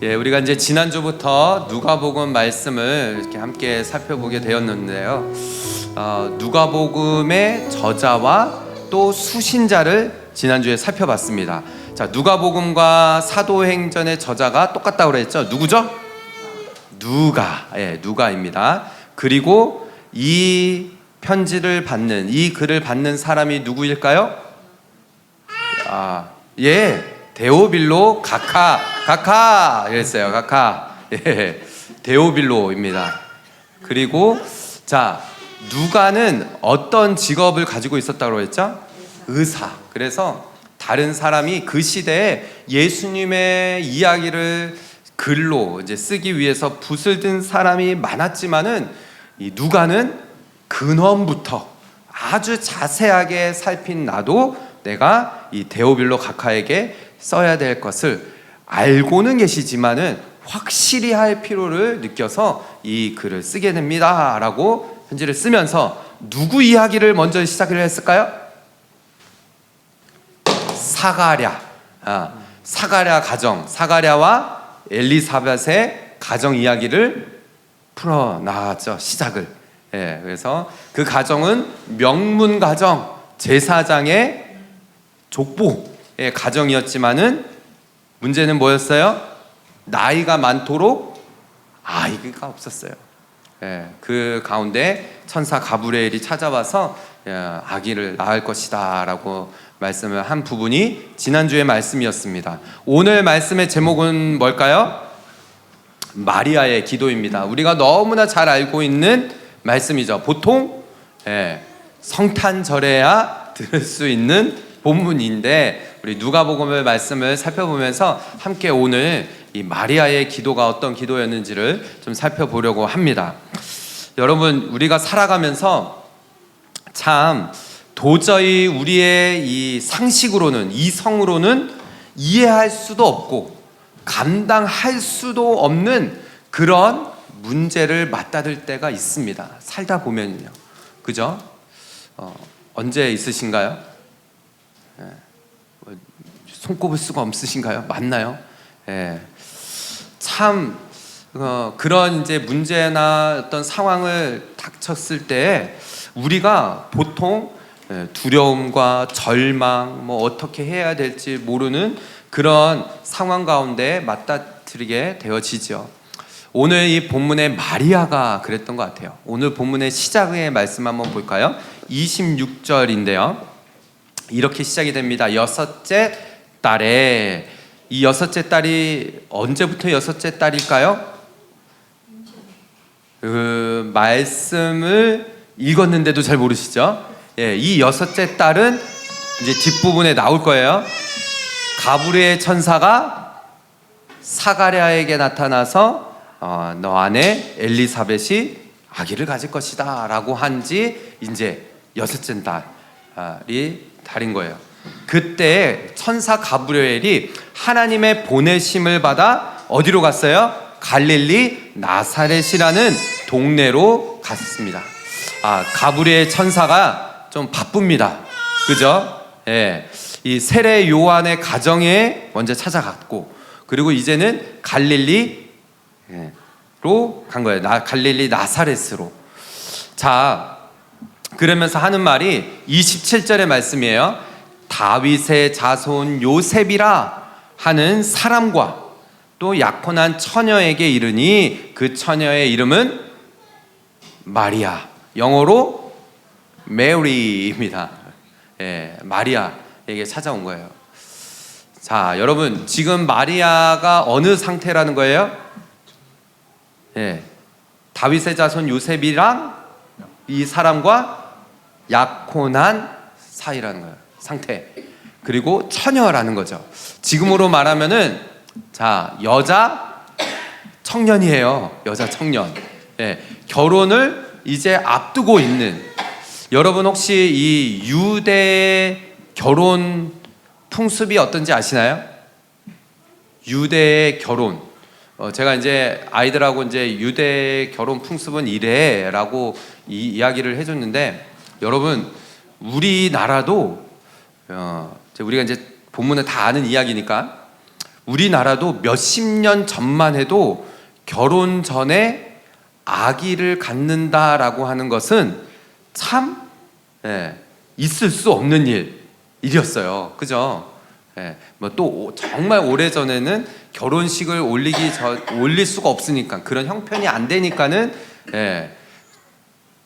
예, 우리가 이제 지난주부터 누가복음 말씀을 이렇게 함께 살펴보게 되었는데요. 누가복음의 저자와 또 수신자를 지난주에 살펴봤습니다. 자, 누가복음과 사도행전의 저자가 똑같다고 그랬죠? 누구죠? 누가입니다. 그리고 이 편지를 받는, 이 글을 받는 사람이 누구일까요? 데오빌로 가카 이랬어요. 가카. 예, 데오빌로입니다. 그리고 자, 누가는 어떤 직업을 가지고 있었다고 했죠? 의사. 그래서 다른 사람이 그 시대에 예수님의 이야기를 글로 이제 쓰기 위해서 붓을 든 사람이 많았지만은 이 누가는 근원부터 아주 자세하게 살핀 나도 내가 이 데오빌로 가카에게 써야 될 것을 알고는 계시지만은 확실히 할 필요를 느껴서 이 글을 쓰게 됩니다 라고 편지를 쓰면서 누구 이야기를 먼저 시작을 했을까요? 사가랴 가정, 사가랴와 엘리사벳의 가정 이야기를 풀어나갔죠. 시작을. 예, 그래서 그 가정은 명문 가정, 제사장의 족보의 가정이었지만은 문제는 뭐였어요? 나이가 많도록 아이가 없었어요. 예, 그 가운데 천사 가브리엘이 찾아와서 아기를 낳을 것이다 라고 말씀을 한 부분이 지난주의 말씀이었습니다. 오늘 말씀의 제목은 뭘까요? 마리아의 기도입니다. 우리가 너무나 잘 알고 있는 말씀이죠. 보통 성탄절에야 들을 수 있는 본문인데 우리 누가복음의 말씀을 살펴보면서 함께 오늘 이 마리아의 기도가 어떤 기도였는지를 좀 살펴보려고 합니다. 여러분, 우리가 살아가면서 참 도저히 우리의 이 상식으로는, 이성으로는 이해할 수도 없고 감당할 수도 없는 그런 문제를 맞닥뜨릴 때가 있습니다. 살다 보면요. 그죠? 언제 있으신가요? 손꼽을 수가 없으신가요? 맞나요? 참 그런 이제 문제나 어떤 상황을 닥쳤을 때 우리가 보통 두려움과 절망, 뭐 어떻게 해야 될지 모르는 그런 상황 가운데 맞닥뜨리게 되어지죠. 오늘 이 본문의 마리아가 그랬던 것 같아요. 오늘 본문의 시작의 말씀 한번 볼까요? 26절인데요. 이렇게 시작이 됩니다. 여섯째 딸에, 이 여섯째 딸이 언제부터 여섯째 딸일까요? 그 말씀을 읽었는데도 잘 모르시죠? 이 여섯째 딸은 이제 뒷부분에 나올 거예요. 가브리엘 천사가 사가랴에게 나타나서 너 안에 엘리사벳이 아기를 가질 것이다 라고 한지 이제 여섯째 딸이 달인 거예요. 그때 천사 가브리엘이 하나님의 보내심을 받아 어디로 갔어요? 갈릴리 나사렛이라는 동네로 갔습니다. 가브리엘 천사가 좀 바쁩니다. 그죠? 이 세례 요한의 가정에 먼저 찾아갔고, 그리고 이제는 갈릴리로 간 거예요. 갈릴리 나사렛으로. 자, 그러면서 하는 말이 27절의 말씀이에요. 다윗의 자손 요셉이라 하는 사람과 또 약혼한 처녀에게 이르니 그 처녀의 이름은 마리아, 영어로 메리입니다. 마리아에게 찾아온 거예요. 자, 여러분, 지금 마리아가 어느 상태라는 거예요? 다윗의 자손 요셉이랑 이 사람과 약혼한 사이라는 거예요. 상태. 그리고 처녀라는 거죠. 지금으로 말하면은 여자 청년이에요. 여자 청년. 결혼을 이제 앞두고 있는. 여러분 혹시 이 유대 결혼 풍습이 어떤지 아시나요? 유대의 결혼. 제가 이제 아이들하고 이제 유대 결혼 풍습은 이래라고 이야기를 해줬는데, 여러분 우리나라도 우리가 이제 본문에 다 아는 이야기니까 우리나라도 몇십 년 전만 해도 결혼 전에 아기를 갖는다라고 하는 것은 참 있을 수 없는 일이었어요. 그죠? 뭐 또 정말 오래 전에는 결혼식을 올릴 수가 없으니까, 그런 형편이 안 되니까는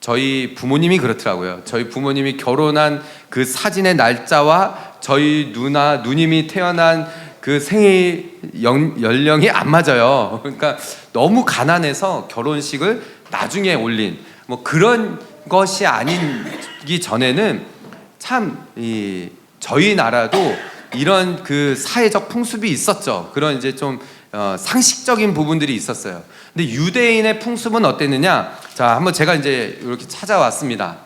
저희 부모님이 그렇더라고요. 저희 부모님이 결혼한 그 사진의 날짜와 저희 누님이 태어난 그 생애 연령이 안 맞아요. 그러니까 너무 가난해서 결혼식을 나중에 올린 뭐 그런 것이 아니기 전에는 참 저희 나라도 이런 그 사회적 풍습이 있었죠. 그런 이제 좀 상식적인 부분들이 있었어요. 근데 유대인의 풍습은 어땠느냐? 자, 한번 제가 이제 이렇게 찾아왔습니다.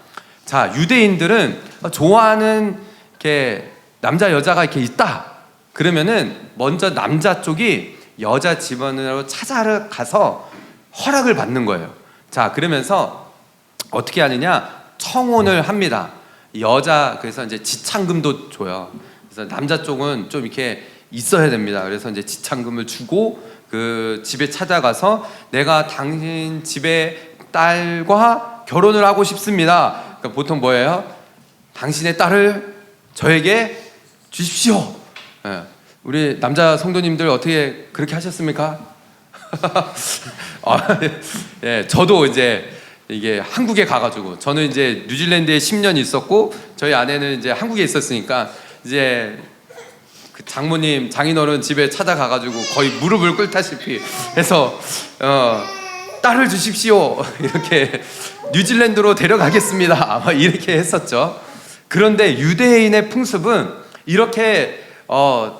자, 유대인들은 좋아하는 이렇게 남자 여자가 이렇게 있다. 그러면은 먼저 남자 쪽이 여자 집안으로 찾아가서 허락을 받는 거예요. 자, 그러면서 어떻게 하느냐? 청혼을 합니다. 그래서 이제 지참금도 줘요. 그래서 남자 쪽은 좀 이렇게 있어야 됩니다. 그래서 이제 지참금을 주고 그 집에 찾아가서 내가 당신 집의 딸과 결혼을 하고 싶습니다. 그러니까 보통 뭐예요? 당신의 딸을 저에게 주십시오. 우리 남자 성도님들 어떻게 그렇게 하셨습니까? 저도 이제 이게 한국에 가가지고, 저는 이제 뉴질랜드에 10년 있었고 저희 아내는 이제 한국에 있었으니까 이제 그 장인어른 집에 찾아가가지고 거의 무릎을 꿇다시피 해서 딸을 주십시오, 이렇게 뉴질랜드로 데려가겠습니다, 이렇게 했었죠. 그런데 유대인의 풍습은 이렇게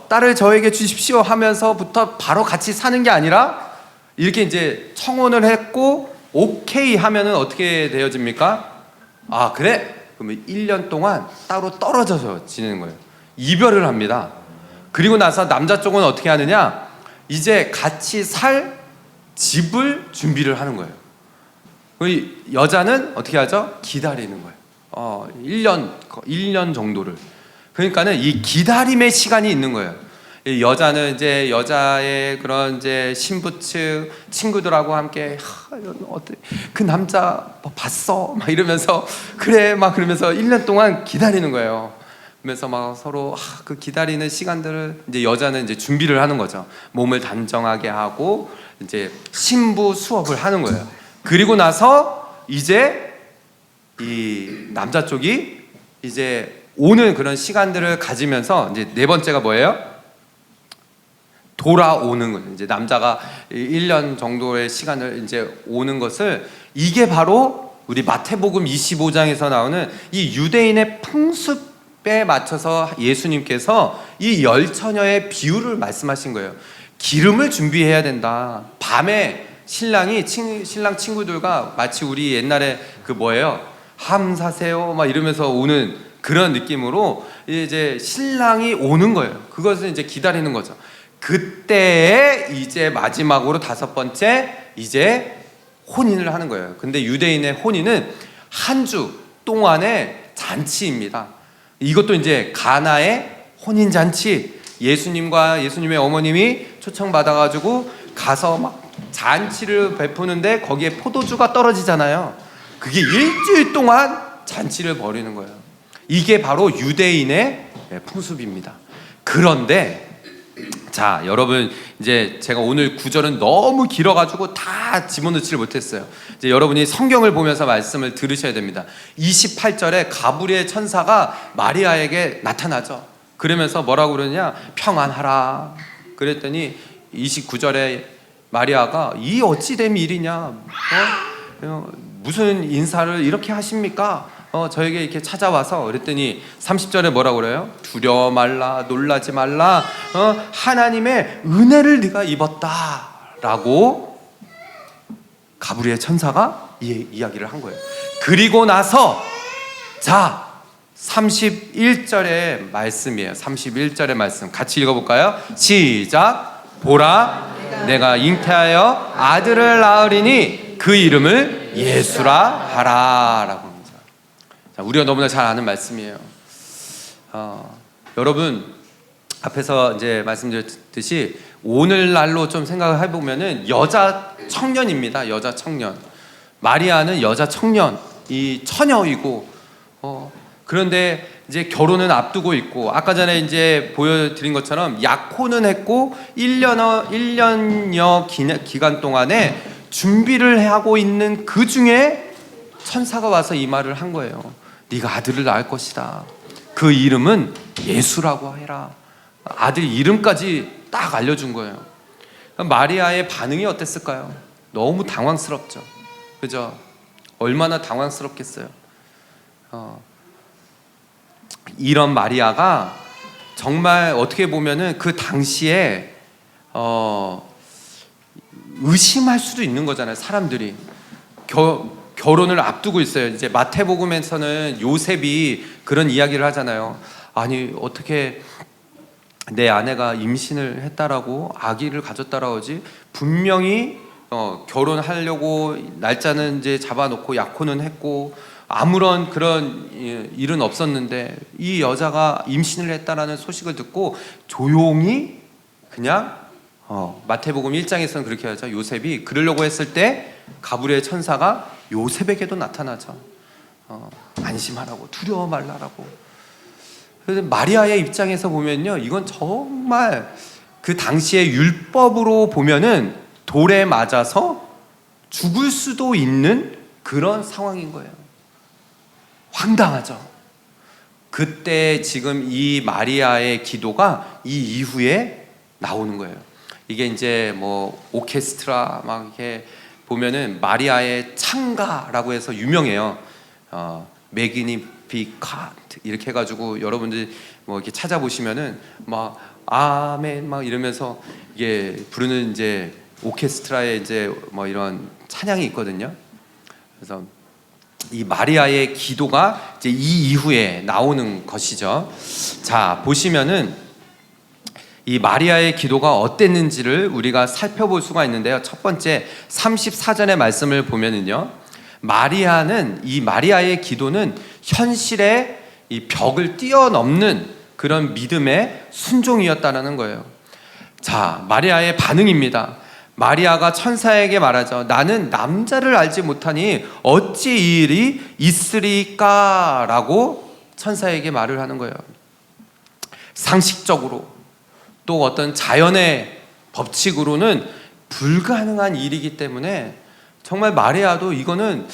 딸을 저에게 주십시오 하면서부터 바로 같이 사는 게 아니라 이렇게 이제 청혼을 했고 오케이 하면은 어떻게 되어집니까? 아, 그래? 그러면 1년 동안 따로 떨어져서 지내는 거예요. 이별을 합니다. 그리고 나서 남자 쪽은 어떻게 하느냐? 이제 같이 살 집을 준비를 하는 거예요. 여자는 어떻게 하죠? 기다리는 거예요. 1년 정도를. 그러니까는 이 기다림의 시간이 있는 거예요. 여자는 이제 여자의 그런 이제 신부 측 친구들하고 함께 그 남자 뭐 봤어? 막 이러면서 그래 막 그러면서 1년 동안 기다리는 거예요. 그러면서 막 서로 그 기다리는 시간들을 이제 여자는 이제 준비를 하는 거죠. 몸을 단정하게 하고 이제 신부 수업을 하는 거예요. 그리고 나서 이제 이 남자 쪽이 이제 오는 그런 시간들을 가지면서 이제 네 번째가 뭐예요? 돌아오는 거예요. 이제 남자가 1년 정도의 시간을 이제 오는 것을, 이게 바로 우리 마태복음 25장에서 나오는 이 유대인의 풍습에 맞춰서 예수님께서 이 열처녀의 비유를 말씀하신 거예요. 기름을 준비해야 된다. 밤에 신랑 친구들과 마치 우리 옛날에 그 뭐예요? 함 사세요 막 이러면서 오는 그런 느낌으로 이제 신랑이 오는 거예요. 그것을 이제 기다리는 거죠. 그때에 이제 마지막으로 다섯 번째 이제 혼인을 하는 거예요. 근데 유대인의 혼인은 한 주 동안의 잔치입니다. 이것도 이제 가나의 혼인 잔치. 예수님과 예수님의 어머님이 초청받아가지고 가서 막 잔치를 베푸는데 거기에 포도주가 떨어지잖아요. 그게 일주일 동안 잔치를 벌이는 거예요. 이게 바로 유대인의 풍습입니다. 그런데 자, 여러분, 이제 제가 오늘 구절은 너무 길어가지고 다 집어넣지를 못했어요. 이제 여러분이 성경을 보면서 말씀을 들으셔야 됩니다. 28절에 가브리엘 천사가 마리아에게 나타나죠. 그러면서 뭐라고 그러냐? 평안하라. 그랬더니 29절에 마리아가 이 어찌된 일이냐? 무슨 인사를 이렇게 하십니까? 저에게 이렇게 찾아와서. 그랬더니 30절에 뭐라고 그래요? 두려워 말라, 놀라지 말라, 하나님의 은혜를 네가 입었다 라고 가브리엘 천사가 이야기를 한 거예요. 그리고 나서 자 31절의 말씀이에요. 31절의 말씀 같이 읽어볼까요? 시작. 보라, 내가 잉태하여 아들을 낳으리니 그 이름을 예수라 하라 라고. 우리가 너무나 잘 아는 말씀이에요. 여러분, 앞에서 이제 말씀드렸듯이 오늘날로 좀 생각을 해보면은 여자 청년입니다. 여자 청년. 마리아는 여자 청년, 이 처녀이고, 그런데 이제 결혼은 앞두고 있고, 아까 전에 이제 보여드린 것처럼 약혼은 했고 1년여 기간 동안에 준비를 하고 있는 그 중에 천사가 와서 이 말을 한 거예요. 네가 아들을 낳을 것이다. 그 이름은 예수라고 해라. 아들 이름까지 딱 알려준 거예요. 마리아의 반응이 어땠을까요? 너무 당황스럽죠. 그죠? 얼마나 당황스럽겠어요. 이런 마리아가 정말 어떻게 보면은 그 당시에 의심할 수도 있는 거잖아요. 사람들이 결혼을 앞두고 있어요. 이제 마태복음에서는 요셉이 그런 이야기를 하잖아요. 아니 어떻게 내 아내가 임신을 했다라고 아기를 가졌다라고 하지? 분명히 결혼하려고 날짜는 이제 잡아놓고 약혼은 했고 아무런 그런 일은 없었는데 이 여자가 임신을 했다라는 소식을 듣고 조용히 그냥 마태복음 1장에서는 그렇게 하죠. 요셉이 그러려고 했을 때 가브리엘 천사가 요셉에게도 나타나죠. 안심하라고, 두려워 말라라고. 그래서 마리아의 입장에서 보면요, 이건 정말 그 당시의 율법으로 보면은 돌에 맞아서 죽을 수도 있는 그런 상황인 거예요. 황당하죠. 그때 지금 이 마리아의 기도가 이 이후에 나오는 거예요. 이게 이제 뭐 오케스트라 막 이렇게 보면은 마리아의 창가라고 해서 유명해요. 매그니피칸트 이렇게 해가지고 여러분들 뭐 이렇게 찾아보시면은 막 아멘 막 이러면서 이게 부르는 이제 오케스트라의 이제 뭐 이런 찬양이 있거든요. 그래서 이 마리아의 기도가 이제 이 이후에 나오는 것이죠. 자, 보시면은 이 마리아의 기도가 어땠는지를 우리가 살펴볼 수가 있는데요. 첫 번째 34절의 말씀을 보면은요, 마리아는 이 마리아의 기도는 현실의 이 벽을 뛰어넘는 그런 믿음의 순종이었다는 거예요. 자, 마리아의 반응입니다. 마리아가 천사에게 말하죠. 나는 남자를 알지 못하니 어찌 이 일이 있으리까? 라고 천사에게 말을 하는 거예요. 상식적으로 또 어떤 자연의 법칙으로는 불가능한 일이기 때문에 정말 마리아도 이거는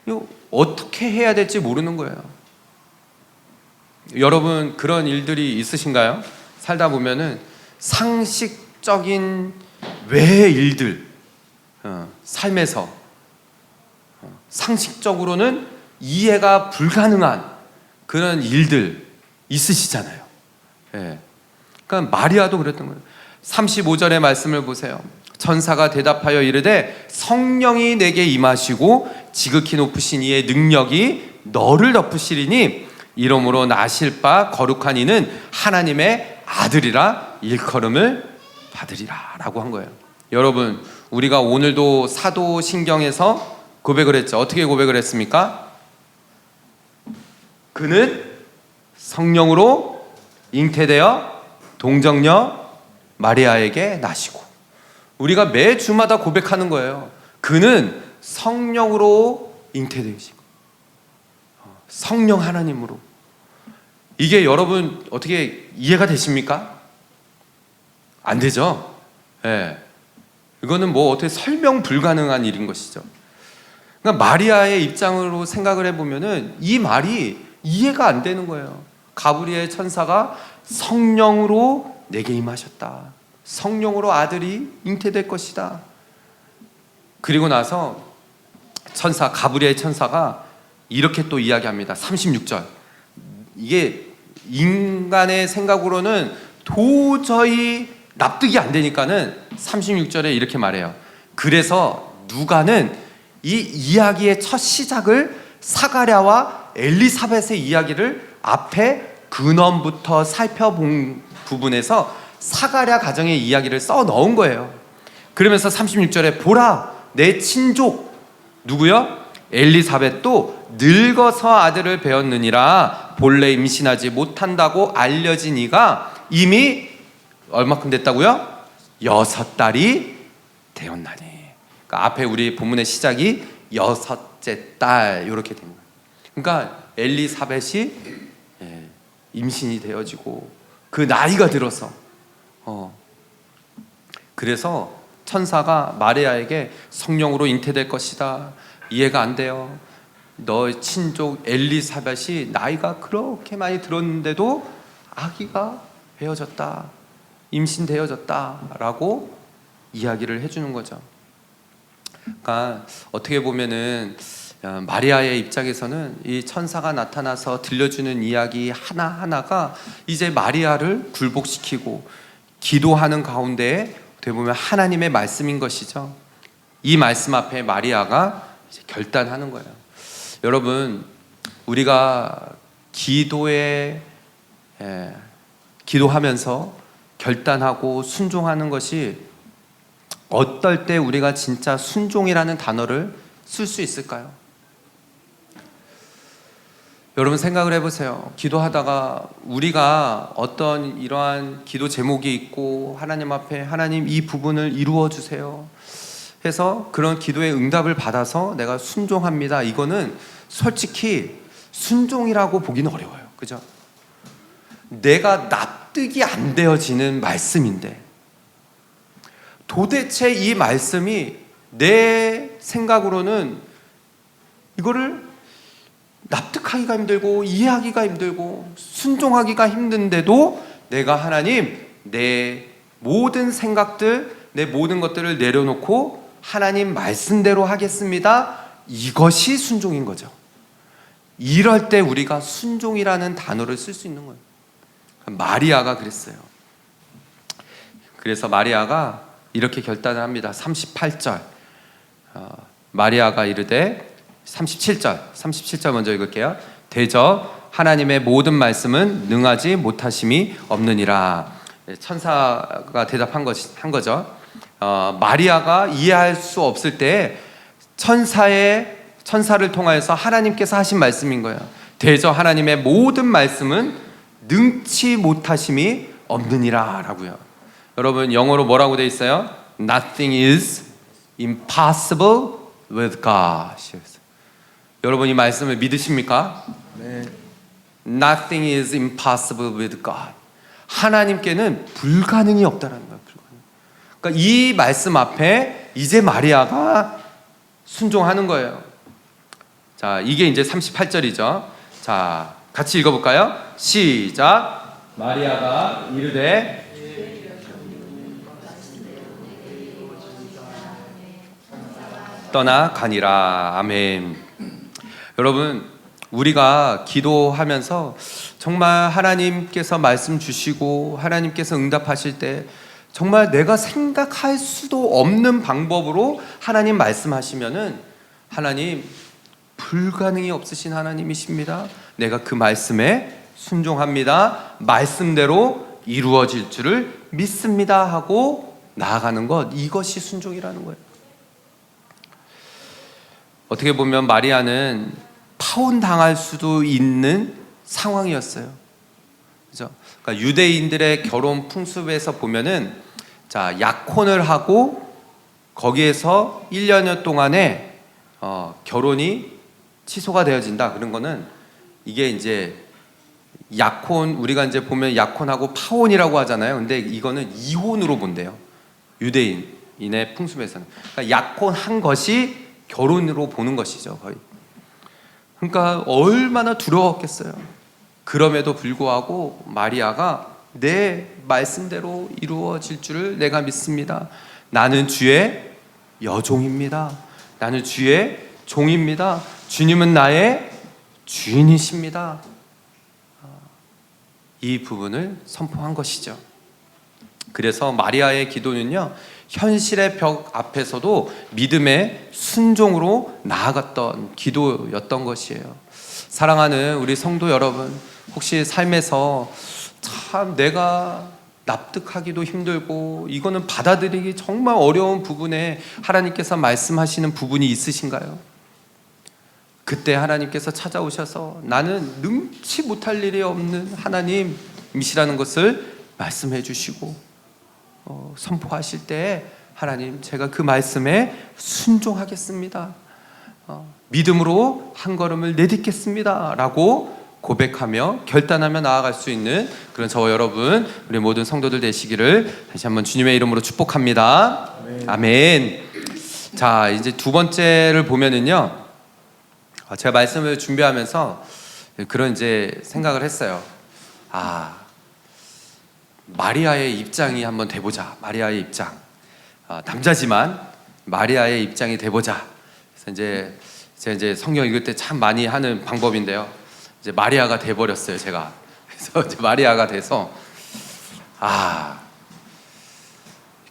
이거 어떻게 해야 될지 모르는 거예요. 여러분 그런 일들이 있으신가요? 살다 보면은 상식적인 외의 일들, 삶에서 상식적으로는 이해가 불가능한 그런 일들 있으시잖아요. 예. 그러니까 마리아도 그랬던 거예요. 35절의 말씀을 보세요. 천사가 대답하여 이르되 성령이 내게 임하시고 지극히 높으신 이의 능력이 너를 덮으시리니 이러므로 나실 바 거룩한 이는 하나님의 아들이라 일컬음을 받으리라 라고 한 거예요. 여러분 우리가 오늘도 사도신경에서 고백을 했죠. 어떻게 고백을 했습니까? 그는 성령으로 잉태되어 동정녀 마리아에게 나시고, 우리가 매 주마다 고백하는 거예요. 그는 성령으로 잉태되시고 성령 하나님으로. 이게 여러분 어떻게 이해가 되십니까? 안 되죠? 예. 이거는 뭐 어떻게 설명 불가능한 일인 것이죠. 그러니까 마리아의 입장으로 생각을 해보면은 이 말이 이해가 안 되는 거예요. 가브리엘 천사가 성령으로 내게 임하셨다. 성령으로 아들이 잉태될 것이다. 그리고 나서 가브리엘 천사가 이렇게 또 이야기합니다. 36절. 이게 인간의 생각으로는 도저히 납득이 안 되니까는 36절에 이렇게 말해요. 그래서 누가는 이 이야기의 첫 시작을 사가랴와 엘리사벳의 이야기를 앞에 근원부터 살펴본 부분에서 사가랴 가정의 이야기를 써 넣은 거예요. 그러면서 36절에 보라 내 친족 누구요? 엘리사벳도 늙어서 아들을 배었느니라. 본래 임신하지 못한다고 알려진 이가 이미 얼마큼 됐다고요? 6달이 되었나니. 그러니까 앞에 우리 본문의 시작이 6째 딸 이렇게 된 거예요. 그러니까 엘리사벳이 임신이 되어지고 그 나이가 들어서 그래서 천사가 마리아에게 성령으로 잉태될 것이다. 이해가 안 돼요. 너 친족 엘리사벳이 나이가 그렇게 많이 들었는데도 아기가 배어졌다. 임신되어졌다. 라고 이야기를 해주는 거죠. 그러니까 어떻게 보면은 마리아의 입장에서는 이 천사가 나타나서 들려주는 이야기 하나하나가 이제 마리아를 굴복시키고 기도하는 가운데에 어떻게 보면 하나님의 말씀인 것이죠. 이 말씀 앞에 마리아가 이제 결단하는 거예요. 여러분, 우리가 기도하면서 결단하고 순종하는 것이 어떨 때 우리가 진짜 순종이라는 단어를 쓸 수 있을까요? 여러분 생각을 해보세요. 기도하다가 우리가 어떤 이러한 기도 제목이 있고 하나님 앞에 하나님 이 부분을 이루어 주세요 해서 그런 기도의 응답을 받아서 내가 순종합니다. 이거는 솔직히 순종이라고 보기는 어려워요. 그죠? 내가 납득이 안 되어지는 말씀인데 도대체 이 말씀이 내 생각으로는 이거를 납득하기가 힘들고 이해하기가 힘들고 순종하기가 힘든데도 내가 하나님 내 모든 생각들 내 모든 것들을 내려놓고 하나님 말씀대로 하겠습니다. 이것이 순종인 거죠. 이럴 때 우리가 순종이라는 단어를 쓸 수 있는 거예요. 마리아가 그랬어요. 그래서 마리아가 이렇게 결단을 합니다. 38절 마리아가 이르되 37절 먼저 읽을게요. 대저 하나님의 모든 말씀은 능하지 못하심이 없느니라. 천사가 대답한 거죠. 마리아가 이해할 수 없을 때 천사를 통하여서 하나님께서 하신 말씀인 거예요. 대저 하나님의 모든 말씀은 능치 못하심이 없느니라 라고요. 여러분 영어로 뭐라고 돼 있어요? Nothing is impossible with God. 여러분 이 말씀을 믿으십니까? 네. Nothing is impossible with God. 하나님께는 불가능이 없다라는 거예요. 그러니까 이 말씀 앞에 이제 마리아가 순종하는 거예요. 자, 이게 이제 38절이죠. 자, 같이 읽어볼까요? 시작. 마리아가 이르되 떠나가니라. 아멘. 여러분 우리가 기도하면서 정말 하나님께서 말씀 주시고 하나님께서 응답하실 때 정말 내가 생각할 수도 없는 방법으로 하나님 말씀하시면은 하나님 불가능이 없으신 하나님이십니다. 내가 그 말씀에 순종합니다. 말씀대로 이루어질 줄을 믿습니다 하고 나아가는 것, 이것이 순종이라는 거예요. 어떻게 보면 마리아는 파혼당할 수도 있는 상황이었어요. 그죠? 그러니까 유대인들의 결혼 풍습에서 보면은 자, 약혼을 하고 거기에서 1년여 동안에 결혼이 취소가 되어진다. 그런 거는 이게 이제 약혼, 우리가 이제 보면 약혼하고 파혼이라고 하잖아요. 근데 이거는 이혼으로 본대요. 유대인의 풍습에서는. 그러니까 약혼한 것이 결혼으로 보는 것이죠, 거의. 그러니까 얼마나 두려웠겠어요. 그럼에도 불구하고 마리아가 내 말씀대로 이루어질 줄을 내가 믿습니다. 나는 주의 여종입니다. 나는 주의 종입니다. 주님은 나의 주인이십니다. 이 부분을 선포한 것이죠. 그래서 마리아의 기도는요, 현실의 벽 앞에서도 믿음의 순종으로 나아갔던 기도였던 것이에요. 사랑하는 우리 성도 여러분, 혹시 삶에서 참 내가 납득하기도 힘들고 이거는 받아들이기 정말 어려운 부분에 하나님께서 말씀하시는 부분이 있으신가요? 그때 하나님께서 찾아오셔서 나는 능치 못할 일이 없는 하나님이시라는 것을 말씀해 주시고 선포하실 때 하나님, 제가 그 말씀에 순종하겠습니다. 믿음으로 한 걸음을 내딛겠습니다 라고 고백하며 결단하며 나아갈 수 있는 그런 저와 여러분, 우리 모든 성도들 되시기를 다시 한번 주님의 이름으로 축복합니다. 아멘. 자, 이제 두 번째를 보면은요, 제가 말씀을 준비하면서 그런 이제 생각을 했어요. 마리아의 입장이 한번 돼보자. 마리아의 입장. 남자지만 마리아의 입장이 돼보자. 그래서 이제 제가 이제 성경 읽을 때 참 많이 하는 방법인데요. 이제 마리아가 돼버렸어요, 제가. 그래서 이제 마리아가 돼서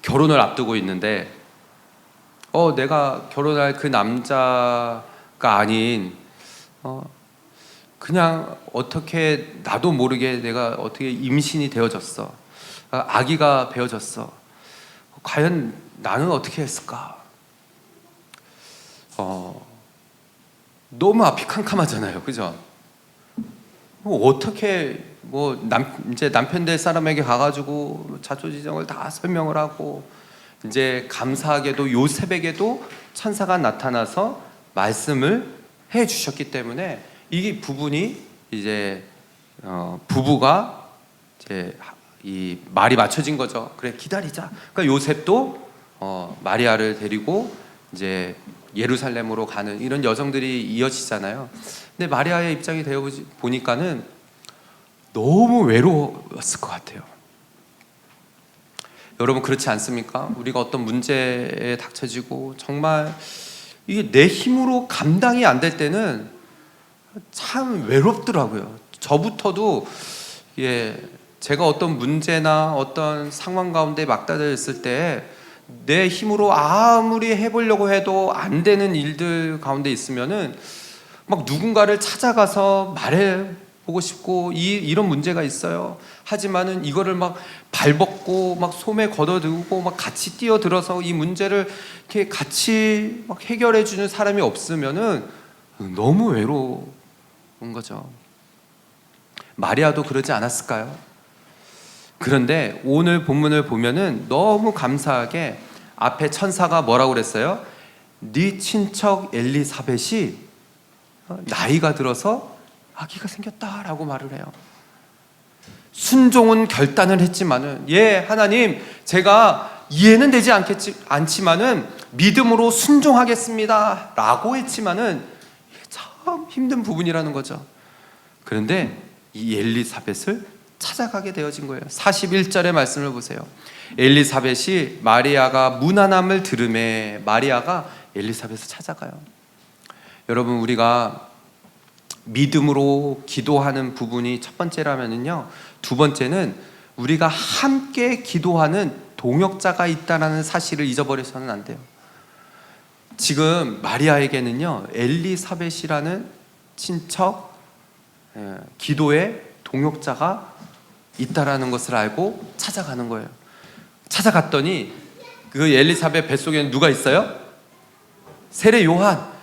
결혼을 앞두고 있는데 내가 결혼할 그 남자가 아닌 그냥 어떻게 나도 모르게 내가 어떻게 임신이 되어졌어. 아기가 배어졌어. 과연 나는 어떻게 했을까? 너무 앞이 캄캄하잖아요, 그죠? 어떻게 이제 남편 될 사람에게 가가지고 자초지정을 다 설명을 하고, 이제 감사하게도 요셉에게도 천사가 나타나서 말씀을 해 주셨기 때문에 이 부분이 이제 부부가 이제 이 말이 맞춰진 거죠. 그래, 기다리자. 그러니까 요셉도 마리아를 데리고 이제 예루살렘으로 가는 이런 여정들이 이어지잖아요. 근데 마리아의 입장이 되어 보니까는 너무 외로웠을 것 같아요. 여러분, 그렇지 않습니까? 우리가 어떤 문제에 닥쳐지고 정말 이게 내 힘으로 감당이 안 될 때는 참 외롭더라고요. 저부터도 제가 어떤 문제나 어떤 상황 가운데 막다졌을 때 내 힘으로 아무리 해보려고 해도 안 되는 일들 가운데 있으면은 막 누군가를 찾아가서 말해보고 싶고 이런 문제가 있어요. 하지만은 이거를 막 발벗고 막 소매 걷어들고 막 같이 뛰어들어서 이 문제를 이렇게 같이 막 해결해주는 사람이 없으면은 너무 외로운 거죠. 마리아도 그러지 않았을까요? 그런데 오늘 본문을 보면은 너무 감사하게 앞에 천사가 뭐라고 그랬어요? 네 친척 엘리사벳이 나이가 들어서 아기가 생겼다라고 말을 해요. 순종은 결단을 했지만은, 하나님, 제가 이해는 되지 않지만은 믿음으로 순종하겠습니다 라고 했지만은 참 힘든 부분이라는 거죠. 그런데 이 엘리사벳을 찾아가게 되어진 거예요. 41절의 말씀을 보세요. 엘리사벳이 마리아가 무난함을 들음에 마리아가 엘리사벳을 찾아가요. 여러분, 우리가 믿음으로 기도하는 부분이 첫 번째라면은요, 두 번째는 우리가 함께 기도하는 동역자가 있다는 사실을 잊어버려서는 안 돼요. 지금 마리아에게는요, 엘리사벳이라는 친척, 기도의 동역자가 있다라는 것을 알고 찾아가는 거예요. 찾아갔더니 그 엘리사벳 뱃속에는 누가 있어요? 세례 요한.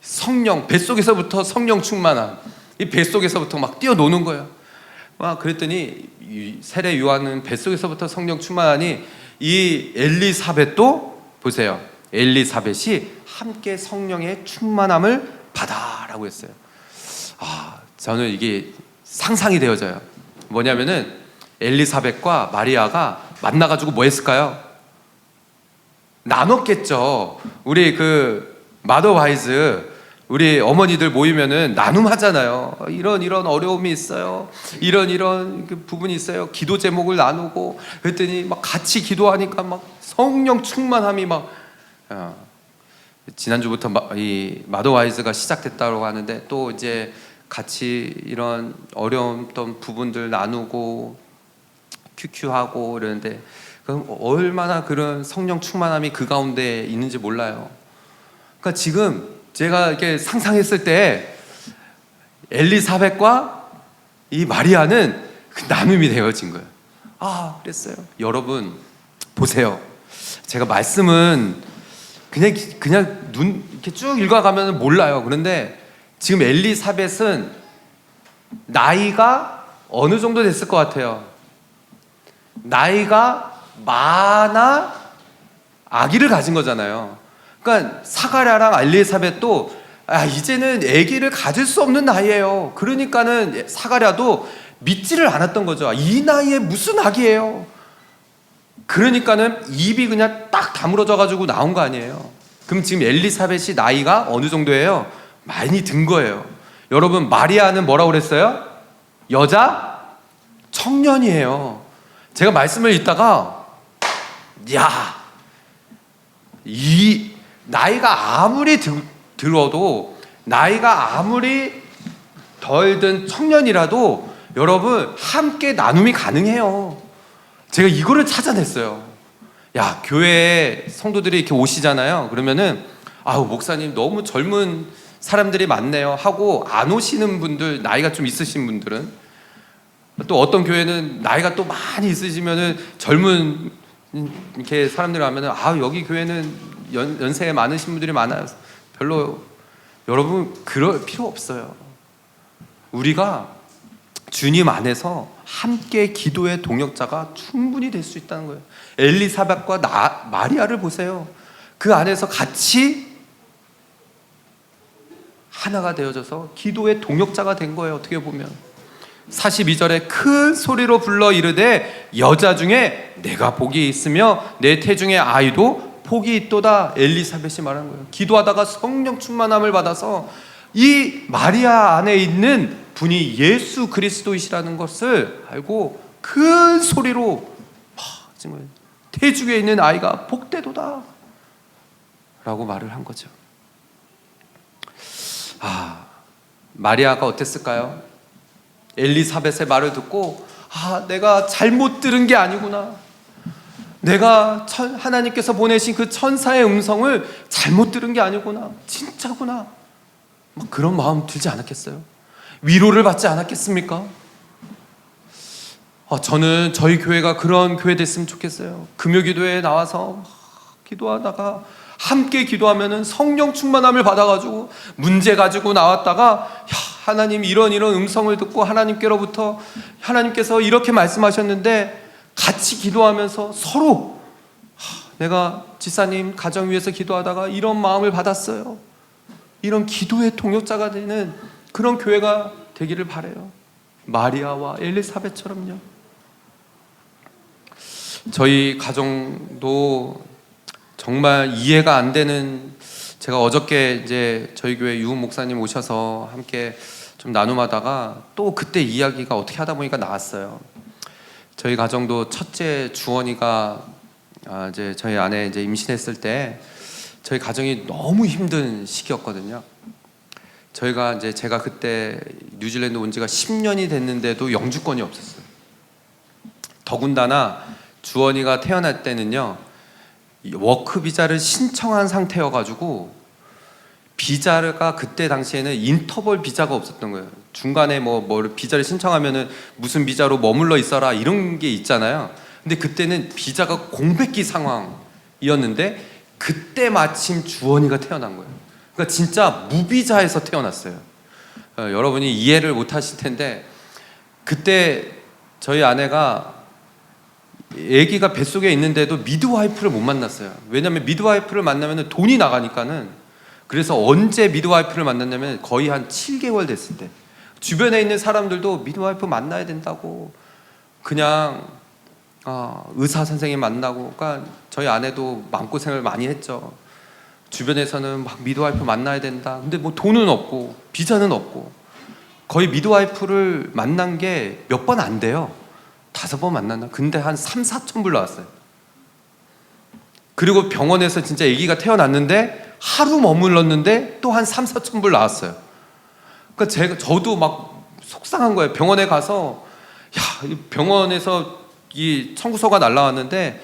성령, 뱃속에서부터 성령 충만한, 이 뱃속에서부터 막 뛰어노는 거예요. 그랬더니 이 세례 요한은 뱃속에서부터 성령 충만하니 이 엘리사벳도 보세요. 엘리사벳이 함께 성령의 충만함을 받아라고 했어요. 저는 이게 상상이 되어져요. 뭐냐면은 엘리사벳과 마리아가 만나가지고 뭐 했을까요? 나눴겠죠. 우리 그 마더 와이즈, 우리 어머니들 모이면은 나눔하잖아요. 이런 어려움이 있어요. 이런 그 부분이 있어요. 기도 제목을 나누고, 그랬더니 막 같이 기도하니까 막 성령 충만함이 막 지난주부터 이 마더 와이즈가 시작됐다고 하는데, 또 이제 같이 이런 어려웠던 부분들 나누고 큐큐하고 이러는데, 그럼 얼마나 그런 성령 충만함이 그 가운데 있는지 몰라요. 그러니까 지금 제가 이렇게 상상했을 때 엘리사벳과 이 마리아는 그 나눔이 되어진 거예요. 그랬어요. 여러분 보세요. 제가 말씀은 그냥 눈 이렇게 쭉 읽어가면 몰라요. 그런데 지금 엘리사벳은 나이가 어느 정도 됐을 것 같아요? 나이가 많아 아기를 가진 거잖아요. 그러니까 사가랴랑 엘리사벳도 이제는 아기를 가질 수 없는 나이예요. 그러니까는 사가랴도 믿지를 않았던 거죠. 이 나이에 무슨 아기예요? 그러니까는 입이 그냥 딱 다물어져 가지고 나온 거 아니에요. 그럼 지금 엘리사벳이 나이가 어느 정도예요? 많이 든 거예요. 여러분, 마리아는 뭐라고 그랬어요? 여자 청년이에요. 제가 말씀을 읽다가 이 나이가 아무리 들어도, 나이가 아무리 덜 든 청년이라도 여러분 함께 나눔이 가능해요. 제가 이거를 찾아냈어요. 교회에 성도들이 이렇게 오시잖아요. 그러면은 목사님 너무 젊은 사람들이 많네요 하고 안 오시는 분들, 나이가 좀 있으신 분들은, 또 어떤 교회는 나이가 또 많이 있으시면은 젊은 이렇게 사람들이 하면은 여기 교회는 연세에 많으신 분들이 많아요. 별로, 여러분 그럴 필요 없어요. 우리가 주님 안에서 함께 기도의 동역자가 충분히 될 수 있다는 거예요. 엘리사벳과 마리아를 보세요. 그 안에서 같이 하나가 되어져서 기도의 동역자가 된 거예요. 어떻게 보면 42절에 큰 소리로 불러 이르되 여자 중에 내가 복이 있으며 내 태중의 아이도 복이 있도다. 엘리사벳이 말하는 거예요. 기도하다가 성령 충만함을 받아서 이 마리아 안에 있는 분이 예수 그리스도이시라는 것을 알고 큰 소리로 정말 태중에 있는 아이가 복되도다 라고 말을 한 거죠. 마리아가 어땠을까요? 엘리사벳의 말을 듣고 내가 잘못 들은 게 아니구나, 내가 하나님께서 보내신 그 천사의 음성을 잘못 들은 게 아니구나, 진짜구나, 그런 마음 들지 않았겠어요? 위로를 받지 않았겠습니까? 저는 저희 교회가 그런 교회 됐으면 좋겠어요. 금요기도에 나와서 기도하다가 함께 기도하면은 성령 충만함을 받아가지고 문제 가지고 나왔다가 하나님 이런 음성을 듣고 하나님께로부터 하나님께서 이렇게 말씀하셨는데 같이 기도하면서 서로 내가 지사님 가정 위해서 기도하다가 이런 마음을 받았어요. 이런 기도의 동역자가 되는 그런 교회가 되기를 바라요. 마리아와 엘리사벳처럼요. 저희 가정도 정말 이해가 안 되는, 제가 어저께 이제 저희 교회 유은 목사님 오셔서 함께 좀 나눔하다가 또 그때 이야기가 어떻게 하다 보니까 나왔어요. 저희 가정도 첫째 주원이가 이제 저희 아내 이제 임신했을 때 저희 가정이 너무 힘든 시기였거든요. 제가 그때 뉴질랜드 온 지가 10년이 됐는데도 영주권이 없었어요. 더군다나 주원이가 태어날 때는요, 워크 비자를 신청한 상태여가지고 비자가 그때 당시에는 인터벌 비자가 없었던 거예요. 중간에 뭐 비자를 신청하면은 무슨 비자로 머물러 있어라 이런 게 있잖아요. 근데 그때는 비자가 공백기 상황이었는데 그때 마침 주원이가 태어난 거예요. 그러니까 진짜 무비자에서 태어났어요. 여러분이 이해를 못 하실 텐데 그때 저희 아내가 아기가 뱃속에 있는데도 미드와이프를 못 만났어요. 왜냐면 미드와이프를 만나면 돈이 나가니까는. 그래서 언제 미드와이프를 만났냐면 거의 한 7개월 됐을 때 주변에 있는 사람들도 미드와이프 만나야 된다고 그냥 의사 선생님 만나고, 그러니까 저희 아내도 마음고생을 많이 했죠. 주변에서는 막 미드와이프 만나야 된다. 근데 뭐 돈은 없고 비자는 없고 거의 미드와이프를 만난 게 몇 번 안 돼요. 5번 만났나? 근데 한 3-4천 불 나왔어요. 그리고 병원에서 진짜 아기가 태어났는데 하루 머물렀는데 또 한 3-4천 불 나왔어요. 그러니까 저도 막 속상한 거예요. 병원에 가서 병원에서 이 청구서가 날라왔는데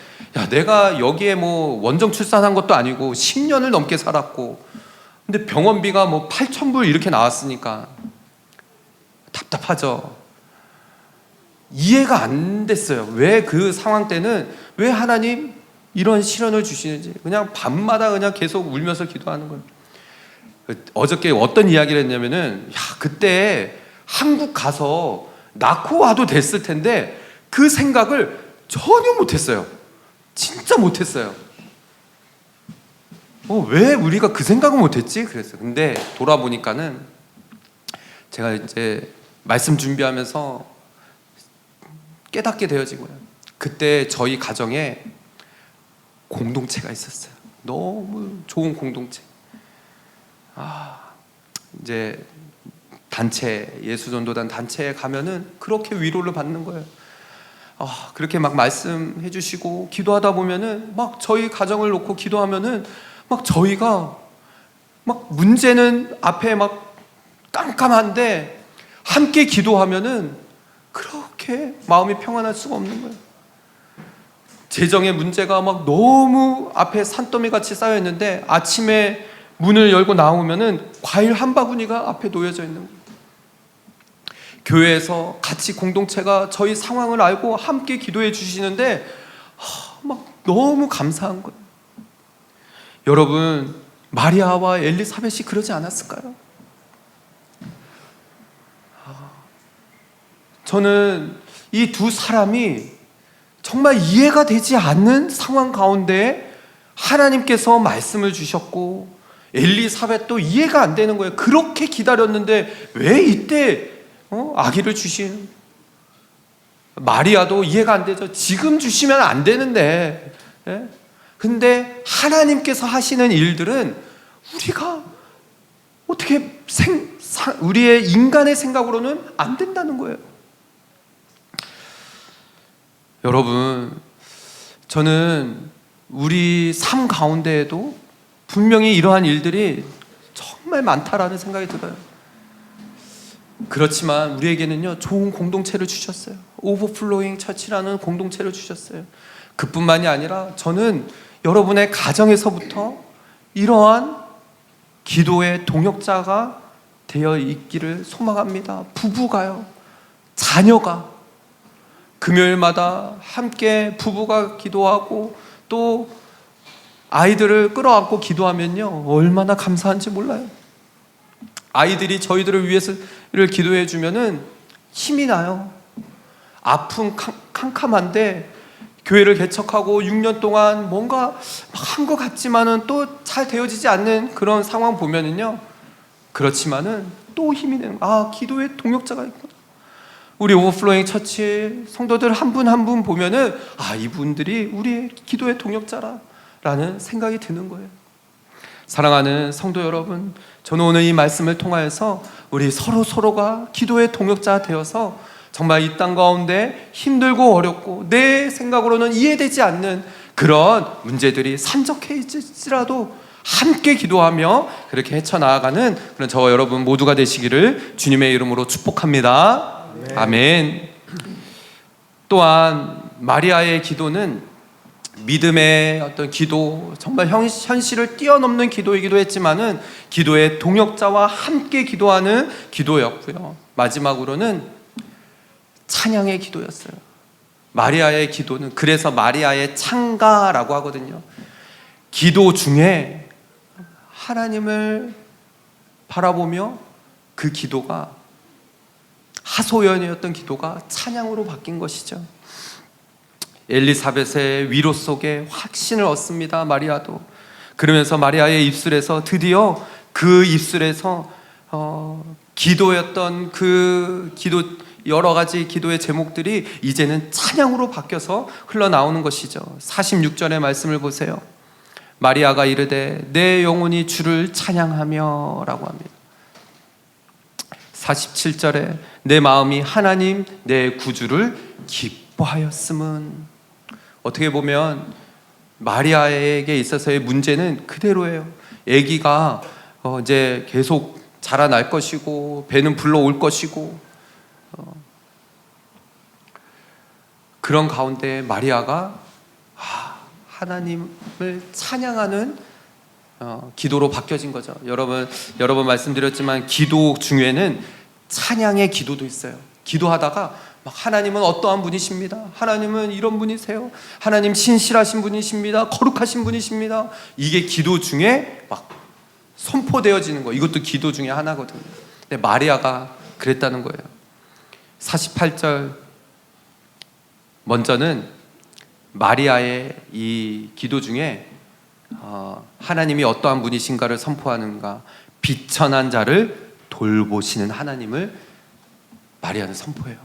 내가 여기에 뭐 원정 출산한 것도 아니고 10년을 넘게 살았고 근데 병원비가 뭐 8천 불 이렇게 나왔으니까 답답하죠. 이해가 안 됐어요. 왜 그 상황 때는 왜 하나님 이런 시련을 주시는지. 그냥 밤마다 그냥 계속 울면서 기도하는 거예요. 어저께 어떤 이야기를 했냐면은, 야, 그때 한국 가서 낳고 와도 됐을 텐데 그 생각을 전혀 못했어요. 진짜 못했어요. 왜 우리가 그 생각을 못했지? 그랬어요. 근데 돌아보니까는 제가 이제 말씀 준비하면서 깨닫게 되어진 거예요. 그때 저희 가정에 공동체가 있었어요. 너무 좋은 공동체. 이제 단체, 예수전도단 단체에 가면은 그렇게 위로를 받는 거예요. 그렇게 막 말씀해 주시고 기도하다 보면은 막 저희 가정을 놓고 기도하면은 막 저희가 막 문제는 앞에 막 깜깜한데 함께 기도하면은 그렇게 마음이 평안할 수가 없는 거예요. 재정의 문제가 막 너무 앞에 산더미 같이 쌓여 있는데 아침에 문을 열고 나오면은 과일 한 바구니가 앞에 놓여져 있는 거예요. 교회에서 같이 공동체가 저희 상황을 알고 함께 기도해 주시는데 막 너무 감사한 거예요. 여러분, 마리아와 엘리사벳이 그러지 않았을까요? 저는 이 두 사람이 정말 이해가 되지 않는 상황 가운데 하나님께서 말씀을 주셨고 엘리사벳도 이해가 안 되는 거예요. 그렇게 기다렸는데 왜 이때 아기를 주신? 마리아도 이해가 안 되죠. 지금 주시면 안 되는데. 근데 하나님께서 하시는 일들은 우리가 어떻게 우리의 인간의 생각으로는 안 된다는 거예요. 여러분, 저는 우리 삶 가운데에도 분명히 이러한 일들이 정말 많다라는 생각이 들어요. 그렇지만 우리에게는요, 좋은 공동체를 주셨어요. 오버플로잉 처치라는 공동체를 주셨어요. 그뿐만이 아니라 저는 여러분의 가정에서부터 이러한 기도의 동역자가 되어 있기를 소망합니다. 부부가요, 자녀가 금요일마다 함께 부부가 기도하고 또 아이들을 끌어안고 기도하면요, 얼마나 감사한지 몰라요. 아이들이 저희들을 위해서를 기도해 주면은 힘이 나요. 아픔 캄캄한데 교회를 개척하고 6년 동안 뭔가 한 것 같지만은 또 잘 되어지지 않는 그런 상황 보면은요, 그렇지만은 또 힘이 되는 거예요. 기도의 동역자가 있구나. 우리 오버플로잉 처치 성도들 한 분 한 분 보면은 이분들이 우리의 기도의 동역자라는 생각이 드는 거예요. 사랑하는 성도 여러분, 저는 오늘 이 말씀을 통하여서 우리 서로가 기도의 동역자 되어서 정말 이 땅 가운데 힘들고 어렵고 내 생각으로는 이해되지 않는 그런 문제들이 산적해 있을지라도 함께 기도하며 그렇게 헤쳐나가는 그런 저와 여러분 모두가 되시기를 주님의 이름으로 축복합니다. 네. 아멘. 또한 마리아의 기도는 믿음의 어떤 기도, 정말 현실을 뛰어넘는 기도이기도 했지만은 기도의 동역자와 함께 기도하는 기도였고요. 마지막으로는 찬양의 기도였어요. 마리아의 기도는 그래서 마리아의 창가라고 하거든요. 기도 중에 하나님을 바라보며 그 기도가 하소연이었던 기도가 찬양으로 바뀐 것이죠. 엘리사벳의 위로 속에 확신을 얻습니다. 마리아도. 그러면서 마리아의 입술에서 드디어 그 입술에서 기도였던 그 기도, 여러 가지 기도의 제목들이 이제는 찬양으로 바뀌어서 흘러나오는 것이죠. 46절의 말씀을 보세요. 마리아가 이르되 내 영혼이 주를 찬양하며 라고 합니다. 47절에 내 마음이 하나님 내 구주를 기뻐하였음은. 어떻게 보면 마리아에게 있어서의 문제는 그대로예요. 아기가 이제 계속 자라날 것이고 배는 불러올 것이고 그런 가운데 마리아가 하나님을 찬양하는 기도로 바뀌어진 거죠. 여러 번 말씀드렸지만 기도 중에는 찬양의 기도도 있어요. 기도하다가 막 하나님은 어떠한 분이십니다. 하나님은 이런 분이세요. 하나님 신실하신 분이십니다. 거룩하신 분이십니다. 이게 기도 중에 막 선포되어지는 거, 이것도 기도 중에 하나거든요. 근데 마리아가 그랬다는 거예요. 48절 먼저는 마리아의 이 기도 중에 하나님이 어떠한 분이신가를 선포하는가, 비천한 자를 돌보시는 하나님을 마리아는 선포해요.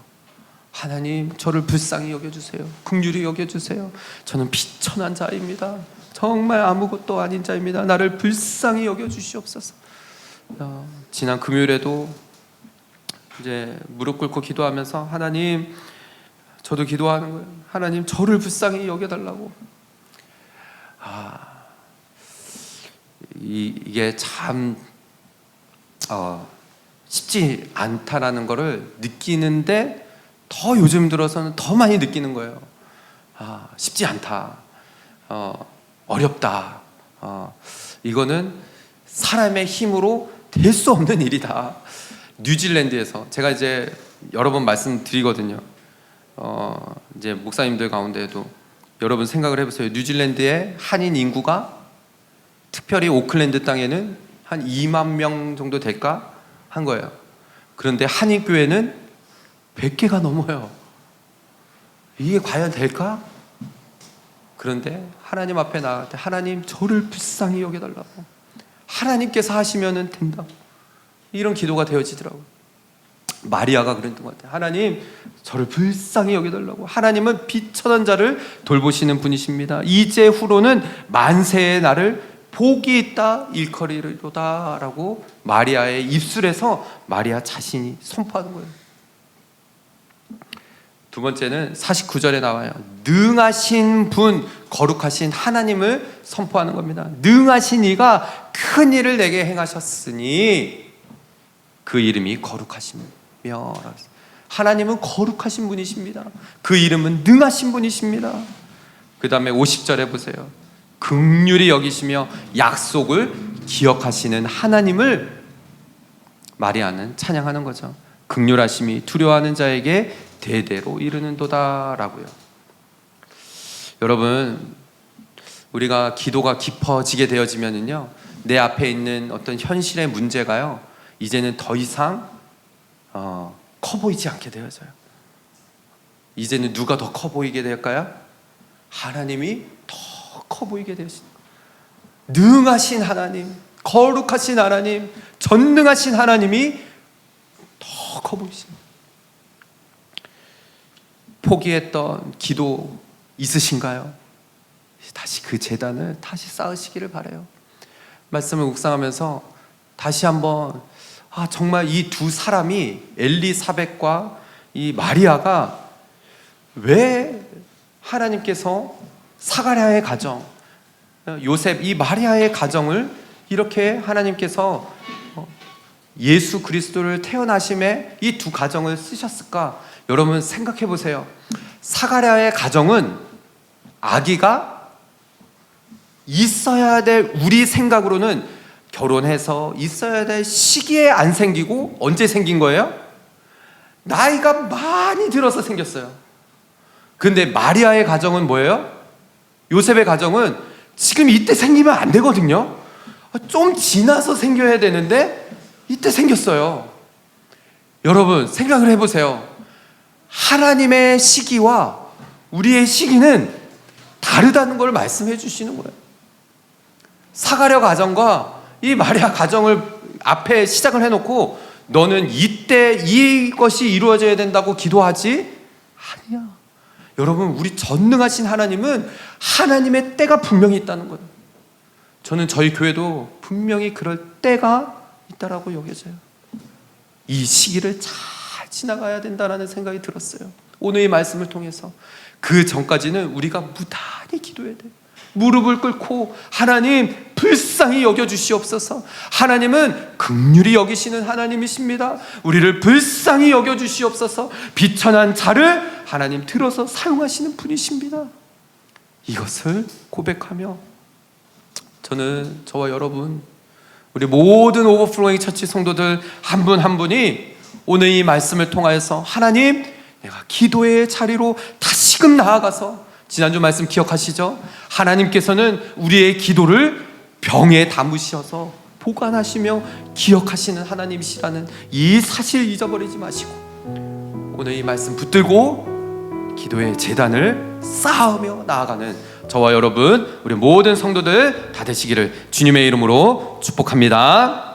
하나님, 저를 불쌍히 여겨주세요. 긍휼히 여겨주세요. 저는 비천한 자입니다. 정말 아무것도 아닌 자입니다. 나를 불쌍히 여겨주시옵소서. 지난 금요일에도 이제 무릎 꿇고 기도하면서 하나님, 저도 기도하는 거예요. 하나님, 저를 불쌍히 여겨달라고. 이게 참 쉽지 않다라는 거를 느끼는데 더 요즘 들어서는 더 많이 느끼는 거예요. 쉽지 않다. 어렵다. 이거는 사람의 힘으로 될 수 없는 일이다. 뉴질랜드에서 제가 이제 여러 번 말씀드리거든요. 이제 목사님들 가운데에도 여러분 생각을 해보세요. 뉴질랜드의 한인 인구가 특별히 오클랜드 땅에는 한 2만 명 정도 될까 한 거예요. 그런데 한인 교회는 100개가 넘어요. 이게 과연 될까? 그런데 하나님 앞에 나갈 때 하나님, 저를 불쌍히 여겨달라고. 하나님께서 하시면은 된다. 이런 기도가 되어지더라고요. 마리아가 그랬던 것 같아요. 하나님, 저를 불쌍히 여겨달라고. 하나님은 비천한 자를 돌보시는 분이십니다. 이제 후로는 만세의 날을 복이 있다 일컬이로다 라고 마리아의 입술에서 마리아 자신이 선포하는 거예요. 두 번째는 49절에 나와요. 능하신 분, 거룩하신 하나님을 선포하는 겁니다. 능하신 이가 큰 일을 내게 행하셨으니 그 이름이 거룩하시며, 하나님은 거룩하신 분이십니다. 그 이름은 능하신 분이십니다. 그 다음에 50절에 보세요. 긍휼히 여기시며 약속을 기억하시는 하나님을 마리아는 찬양하는 거죠. 긍휼하심이 두려워하는 자에게 대대로 이르는도다 라고요. 여러분, 우리가 기도가 깊어지게 되어지면은요, 내 앞에 있는 어떤 현실의 문제가요, 이제는 더 이상 커 보이지 않게 되어져요. 이제는 누가 더 커 보이게 될까요? 하나님이 더 커 보이게 되십니다. 능하신 하나님, 거룩하신 하나님, 전능하신 하나님이 더 커 보이십니다. 포기했던 기도 있으신가요? 다시 그 제단을 다시 쌓으시기를 바라요. 말씀을 묵상하면서 다시 한번 정말 이 두 사람이, 엘리사벳과 이 마리아가 왜 하나님께서 사가랴의 가정, 요셉, 이 마리아의 가정을 이렇게 하나님께서 예수 그리스도를 태어나심에 이 두 가정을 쓰셨을까? 여러분 생각해 보세요. 사가랴의 가정은 아기가 있어야 될, 우리 생각으로는 결혼해서 있어야 될 시기에 안 생기고 언제 생긴 거예요? 나이가 많이 들어서 생겼어요. 근데 마리아의 가정은 뭐예요? 요셉의 가정은 지금 이때 생기면 안 되거든요. 좀 지나서 생겨야 되는데 이때 생겼어요. 여러분 생각을 해보세요. 하나님의 시기와 우리의 시기는 다르다는 걸 말씀해 주시는 거예요. 사가랴 가정과 이 마리아 가정을 앞에 시작을 해놓고 너는 이때 이것이 이루어져야 된다고 기도하지? 아니야. 여러분, 우리 전능하신 하나님은 하나님의 때가 분명히 있다는 거예요. 저는 저희 교회도 분명히 그럴 때가 있다라고 여겨져요. 이 시기를 잘 지나가야 된다는 생각이 들었어요. 오늘 이 말씀을 통해서 그 전까지는 우리가 무단히 기도해야 돼요. 무릎을 꿇고 하나님 불쌍히 여겨주시옵소서. 하나님은 긍휼히 여기시는 하나님이십니다. 우리를 불쌍히 여겨주시옵소서. 비천한 자를 하나님 들어서 사용하시는 분이십니다. 이것을 고백하며 저는 저와 여러분, 우리 모든 오버플로잉 처치 성도들 한 분 한 분이 오늘 이 말씀을 통하여서 하나님, 내가 기도의 자리로 다시금 나아가서, 지난주 말씀 기억하시죠? 하나님께서는 우리의 기도를 병에 담으셔서 보관하시며 기억하시는 하나님이시라는 이 사실 잊어버리지 마시고 오늘 이 말씀 붙들고 기도의 제단을 쌓으며 나아가는 저와 여러분, 우리 모든 성도들 다 되시기를 주님의 이름으로 축복합니다.